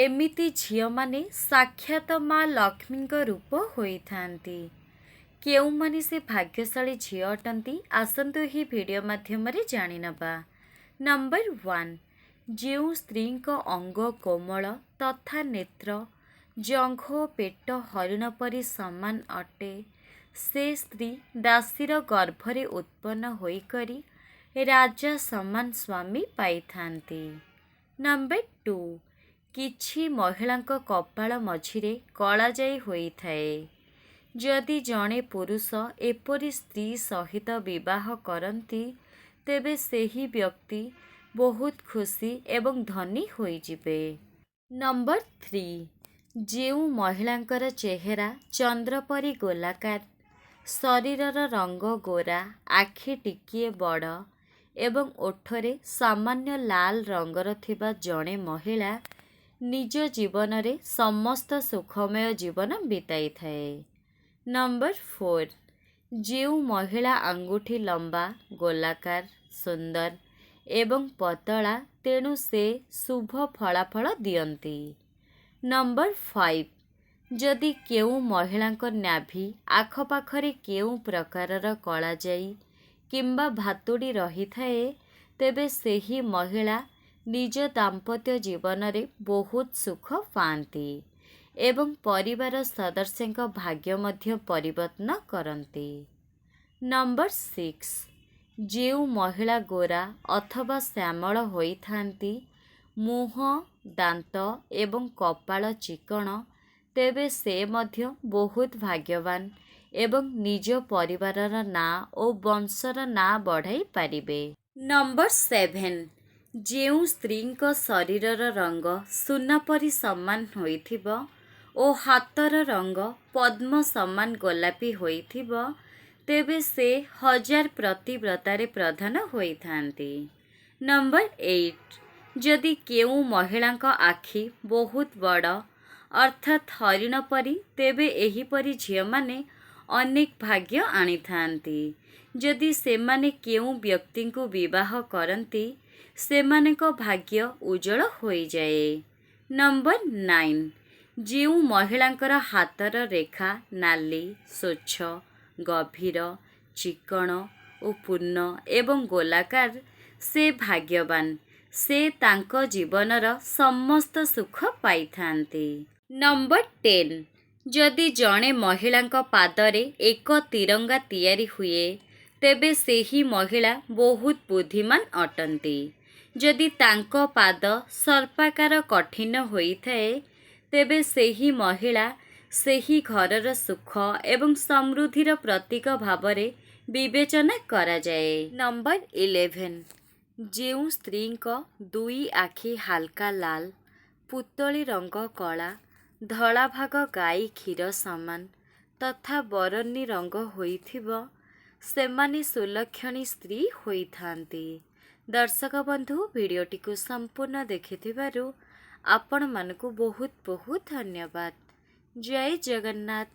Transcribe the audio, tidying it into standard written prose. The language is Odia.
एमिति झिଅମାନେ साक्षात माँ लक्ष्मीଙ୍କ रूप ହୋଇଥାନ୍ତି। କେଉଁମାନେ ସେ ଭାଗ୍ୟଶାଳୀ ଝିଅ ଅଟନ୍ତି ଆସନ୍ତୁ ଏହି ଭିଡ଼ିଓ ମାଧ୍ୟମରେ ଜାଣିନେବା। ନମ୍ବର 1, ଯେଉଁ ସ୍ତ୍ରୀଙ୍କ ଅଙ୍ଗ କୋମଳ ତଥା ନେତ୍ର ଜଙ୍ଘ ଓ ପେଟ ହରିଣ ପରି ସମାନ ଅଟେ, ସେ ସ୍ତ୍ରୀ ଦାସୀର ଗର୍ଭରେ ଉତ୍ପନ୍ନ ହୋଇକରି ରାଜା ସମାନ ସ୍ୱାମୀ ପାଇଥାନ୍ତି। ନମ୍ବର 2, କିଛି ମହିଳାଙ୍କ କପାଳ ମଝିରେ କଳାଜାଇ ହୋଇଥାଏ। ଯଦି ଜଣେ ପୁରୁଷ ଏପରି ସ୍ତ୍ରୀ ସହିତ ବିବାହ କରନ୍ତି ତେବେ ସେହି ବ୍ୟକ୍ତି ବହୁତ ଖୁସି ଏବଂ ଧନୀ ହୋଇଯିବେ। ନମ୍ବର 3, ଯେଉଁ ମହିଳାଙ୍କର ଚେହେରା ଚନ୍ଦ୍ର ପରି ଗୋଲାକାର, ଶରୀରର ରଙ୍ଗ ଗୋରା, ଆଖି ଟିକିଏ ବଡ଼ ଏବଂ ଓଠରେ ସାମାନ୍ୟ ଲାଲ ରଙ୍ଗର ଥିବା ଜଣେ ମହିଳା ନିଜ ଜୀବନରେ ସମସ୍ତ ସୁଖମୟ ଜୀବନ ବିତାଇଥାଏ। ନମ୍ବର 4, ଯେଉଁ ମହିଳା ଆଙ୍ଗୁଠି ଲମ୍ବା, ଗୋଲାକାର, ସୁନ୍ଦର ଏବଂ ପତଳା ତେଣୁ ସେ ଶୁଭ ଫଳାଫଳ ଦିଅନ୍ତି। ନମ୍ବର 5, ଯଦି କେଉଁ ମହିଳାଙ୍କ ନାଭି ଆଖପାଖରେ କେଉଁ ପ୍ରକାରର କଳାଜାଇ କିମ୍ବା ଭାତୁଡ଼ି ରହିଥାଏ ତେବେ ସେହି ମହିଳା ନିଜ ଦାମ୍ପତ୍ୟ ଜୀବନରେ ବହୁତ ସୁଖ ପାଆନ୍ତି ଏବଂ ପରିବାର ସଦସ୍ୟଙ୍କ ଭାଗ୍ୟ ମଧ୍ୟ ପରିବର୍ତ୍ତନ କରନ୍ତି। ନମ୍ବର 6, ଯେଉଁ ମହିଳା ଗୋରା ଅଥବା ଶ୍ୟାମଳ ହୋଇଥାନ୍ତି, ମୁହଁ, ଦାନ୍ତ ଏବଂ କପାଳ ଚିକ୍କଣ, ତେବେ ସେ ମଧ୍ୟ ବହୁତ ଭାଗ୍ୟବାନ ଏବଂ ନିଜ ପରିବାରର ନାଁ ଓ ବଂଶର ନାଁ ବଢ଼ାଇ ପାରିବେ। ନମ୍ବର 7, ଯେଉଁ ସ୍ତ୍ରୀଙ୍କ ଶରୀରର ରଙ୍ଗ ସୁନା ପରି ସମାନ ହୋଇଥିବ ଓ ହାତର ରଙ୍ଗ ପଦ୍ମ ସମାନ ଗୋଲାପୀ ହୋଇଥିବ ତେବେ ସେ ହଜାର ପ୍ରତିବ୍ରତାରେ ପ୍ରଧାନ ହୋଇଥାନ୍ତି। ନମ୍ବର 8, ଯଦି କେଉଁ ମହିଳାଙ୍କ ଆଖି ବହୁତ ବଡ଼ ଅର୍ଥାତ୍ ହରିଣ ପରି ତେବେ ଏହିପରି ଝିଅମାନେ ଅନେକ ଭାଗ୍ୟ ଆଣିଥାନ୍ତି। ଯଦି ସେମାନେ କେଉଁ ବ୍ୟକ୍ତିଙ୍କୁ ବିବାହ କରନ୍ତି ସେମାନଙ୍କ ଭାଗ୍ୟ ଉଜ୍ଜ୍ୱଳ ହୋଇଯାଏ। ନମ୍ବର 9, ଯେଉଁ ମହିଳାଙ୍କର ହାତର ରେଖା ନାଲି, ସ୍ୱଚ୍ଛ, ଗଭୀର, ଚିକ୍କଣ ଓ ପୂର୍ଣ୍ଣ ଏବଂ ଗୋଲାକାର, ସେ ଭାଗ୍ୟବାନ, ସେ ତାଙ୍କ ଜୀବନର ସମସ୍ତ ସୁଖ ପାଇଥାନ୍ତି। ନମ୍ବର 10, ଯଦି ଜଣେ ମହିଳାଙ୍କ ପାଦରେ ଏକ ତିରଙ୍ଗା ତିଆରି ହୁଏ ତେବେ ସେହି ମହିଳା ବହୁତ ବୁଦ୍ଧିମାନ ଅଟନ୍ତି। ଯଦି ତାଙ୍କ ପାଦ ସର୍ପାକାର କଠିନ ହୋଇଥାଏ ତେବେ ସେହି ମହିଳା ସେହି ଘରର ସୁଖ ଏବଂ ସମୃଦ୍ଧିର ପ୍ରତୀକ ଭାବରେ ବିବେଚନା କରାଯାଏ। ନମ୍ବର 11, ଯେଉଁ ସ୍ତ୍ରୀଙ୍କ ଦୁଇ ଆଖି ହାଲକା ଲାଲ, ପୁତଳି ରଙ୍ଗ କଳା, ଧଳା ଭାଗ ଗାଈ କ୍ଷୀର ସମାନ ତଥା ବରନୀ ରଙ୍ଗ ହୋଇଥିବ ସେମାନେ ସୁଲକ୍ଷଣୀ ସ୍ତ୍ରୀ ହୋଇଥାନ୍ତି। ଦର୍ଶକ ବନ୍ଧୁ, ଭିଡ଼ିଓଟିକୁ ସମ୍ପୂର୍ଣ୍ଣ ଦେଖିଥିବାରୁ ଆପଣମାନଙ୍କୁ ବହୁତ ବହୁତ ଧନ୍ୟବାଦ। ଜୟ ଜଗନ୍ନାଥ।